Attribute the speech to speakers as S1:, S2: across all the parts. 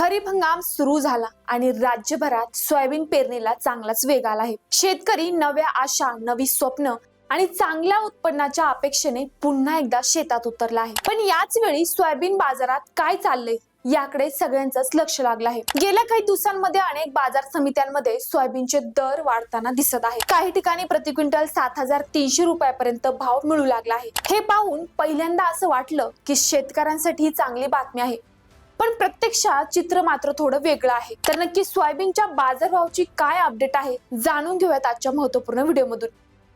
S1: खरीप हंगाम सुरू झाला आणि राज्यभरात सोयाबीन पेरणीला चांगलाच वेग आला आहे. शेतकरी नव्या आशा, नवी स्वप्न आणि चांगल्या उत्पन्नाच्या अपेक्षेने पुन्हा एकदा शेतात उतरला आहे. पण याच वेळी सोयाबीन बाजारात काय चाललंय याकडे सगळ्यांचंच लक्ष लागलं आहे. गेल्या काही दिवसांमध्ये अनेक बाजार समित्यांमध्ये सोयाबीनचे दर वाढताना दिसत आहे. काही ठिकाणी प्रति क्विंटल 7,300 रुपयापर्यंत भाव मिळू लागला आहे. हे पाहून पहिल्यांदा असं वाटलं की शेतकऱ्यांसाठी ही चांगली बातमी आहे. पण प्रत्यक्षात चित्र मात्र थोडं वेगळं आहे. तर नक्की सोयाबीनच्या बाजारभावाची काय अपडेट आहे जाणून घेऊयात आजच्या महत्त्वपूर्ण व्हिडिओमधून.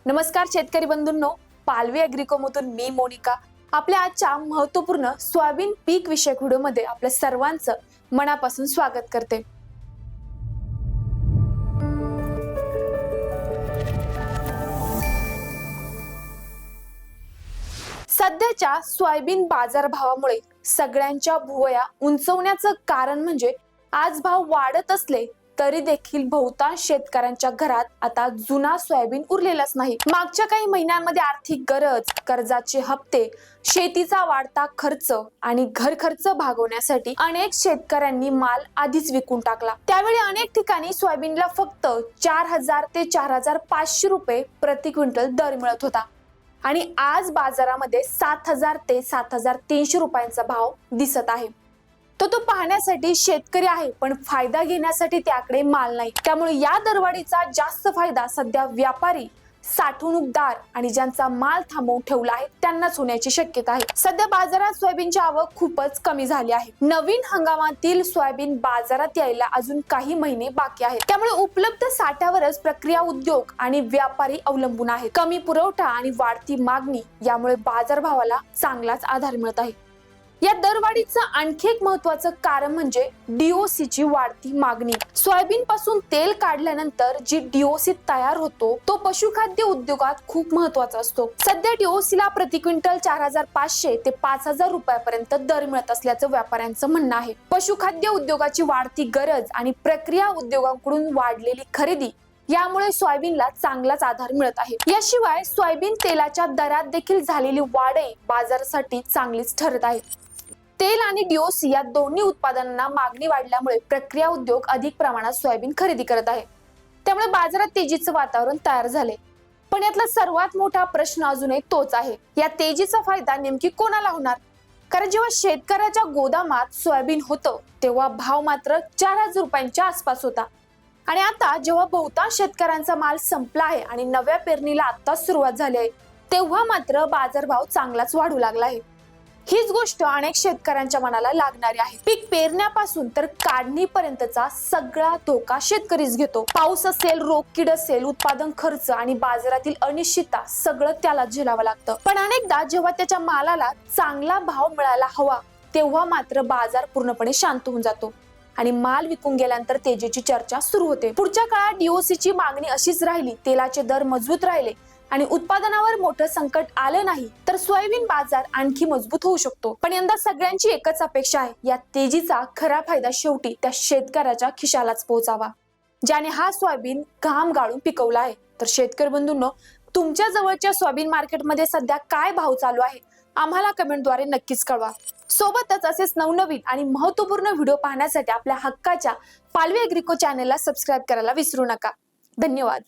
S1: नमस्कार शेतकरी बंधूंनो, पालवी ॲग्रिको मधून मी मोनिका आपल्या आजच्या महत्त्वपूर्ण सोयाबीन पीक विषयक व्हिडिओमध्ये आपल्या सर्वांचं मनापासून स्वागत करते. सध्याच्या सोयाबीन बाजारभावामुळे सगळ्यांच्या भुवया उंचवण्याचं कारण म्हणजे आज भाव वाढत असले तरी देखील बहुतांश शेतकऱ्यांच्या घरात आता जुना सोयाबीन उरलेलाच नाही. मागच्या काही महिन्यांमध्ये आर्थिक गरज, कर्जाचे हप्ते, शेतीचा वाढता खर्च आणि घर खर्च भागवण्यासाठी अनेक शेतकऱ्यांनी माल आधीच विकून टाकला. त्यावेळी अनेक ठिकाणी सोयाबीनला फक्त 4,000 ते 4,500 रुपये प्रति क्विंटल दर मिळत होता आणि आज बाजारामध्ये 7,000 ते 7,300 रुपयांचा भाव दिसत आहे. तो पाहण्यासाठी शेतकरी आहे, पण फायदा घेण्यासाठी त्याकडे माल नाही. त्यामुळे या दरवाढीचा जास्त फायदा सध्या व्यापारी, साठवणूकदार आणि ज्यांचा माल थांबवून ठेवला आहे त्यांनाच होण्याची शक्यता आहे. सध्या बाजारात सोयाबीनची आवक खूपच कमी झाली आहे. नवीन हंगामातील सोयाबीन बाजारात यायला अजून काही महिने बाकी आहेत. त्यामुळे उपलब्ध साठ्यावरच प्रक्रिया उद्योग आणि व्यापारी अवलंबून आहेत. कमी पुरवठा आणि वाढती मागणी यामुळे बाजारभावाला चांगलाच आधार मिळत आहे. या दरवाढीचं आणखी एक महत्त्वाचं कारण म्हणजे डीओसीची वाढती मागणी. सोयाबीन पासून तेल काढल्यानंतर जी डीओसी तयार होतो तो पशुखाद्य उद्योगात खूप महत्त्वाचा असतो. सध्या डीओसीला प्रति क्विंटल 4,500 ते 5,000 रुपयापर्यंत दर मिळत असल्याचं व्यापाऱ्यांचं म्हणणं आहे. पशुखाद्य उद्योगाची वाढती गरज आणि प्रक्रिया उद्योगांकडून वाढलेली खरेदी यामुळे सोयाबीनला चांगलाच आधार मिळत आहे. याशिवाय सोयाबीन तेलाच्या दरात देखील झालेली वाढही बाजारासाठी चांगलीच ठरत आहे. तेल आणि डीओसी या दोन्ही उत्पादनांना मागणी वाढल्यामुळे प्रक्रिया उद्योग अधिक प्रमाणात सोयाबीन खरेदी करत आहे. त्यामुळे बाजारात तेजीचं वातावरण तयार झाले. पण यातला सर्वात मोठा प्रश्न अजूनही तोच आहे, या तेजीचा फायदा नेमकी कोणाला होणार? कारण जेव्हा शेतकऱ्याच्या गोदामात सोयाबीन होतं तेव्हा भाव मात्र 4,000 रुपयांच्या आसपास होता आणि आता जेव्हा बहुतांश शेतकऱ्यांचा माल संपला आहे आणि नव्या पेरणीला आत्ताच सुरुवात झाली आहे तेव्हा मात्र बाजारभाव चांगलाच वाढू लागला आहे. हीच गोष्ट अनेक शेतकऱ्यांच्या मनाला लागणारी आहे. पीक पेरण्यापासून तर काढणीपर्यंतचा सगळा धोका शेतकरीच घेतो. पाऊस असेल, रोगकीड असेल, उत्पादन खर्च आणि बाजारातील अनिश्चितता सगळं त्याला झेलावं लागतं. पण अनेकदा जेव्हा त्याच्या मालाला चांगला भाव मिळायला हवा तेव्हा मात्र बाजार पूर्णपणे शांत होऊन जातो आणि माल विकून गेल्यानंतर तेजीची चर्चा सुरू होते. पुढच्या काळात डीओसीची मागणी अशीच राहिली, तेलाचे दर मजबूत राहिले आणि उत्पादनावर मोठं संकट आलं नाही तर सोयाबीन बाजार आणखी मजबूत होऊ शकतो. पण यंदा सगळ्यांची एकच अपेक्षा आहे, या तेजीचा खरा फायदा शेवटी त्या शेतकऱ्याच्या खिशालाच पोहोचावा ज्याने हा सोयाबीन घाम गाळून पिकवला आहे. तर शेतकरी बंधूंनो, तुमच्या जवळच्या सोयाबीन मार्केटमध्ये सध्या काय भाव चालू आहे आम्हाला कमेंटद्वारे नक्कीच कळवा. सोबतच असेच नवनवीन आणि महत्त्वपूर्ण व्हिडिओ पाहण्यासाठी आपल्या हक्काच्या पालवी ॲग्रिको चॅनलला सबस्क्राईब करायला विसरू नका. धन्यवाद.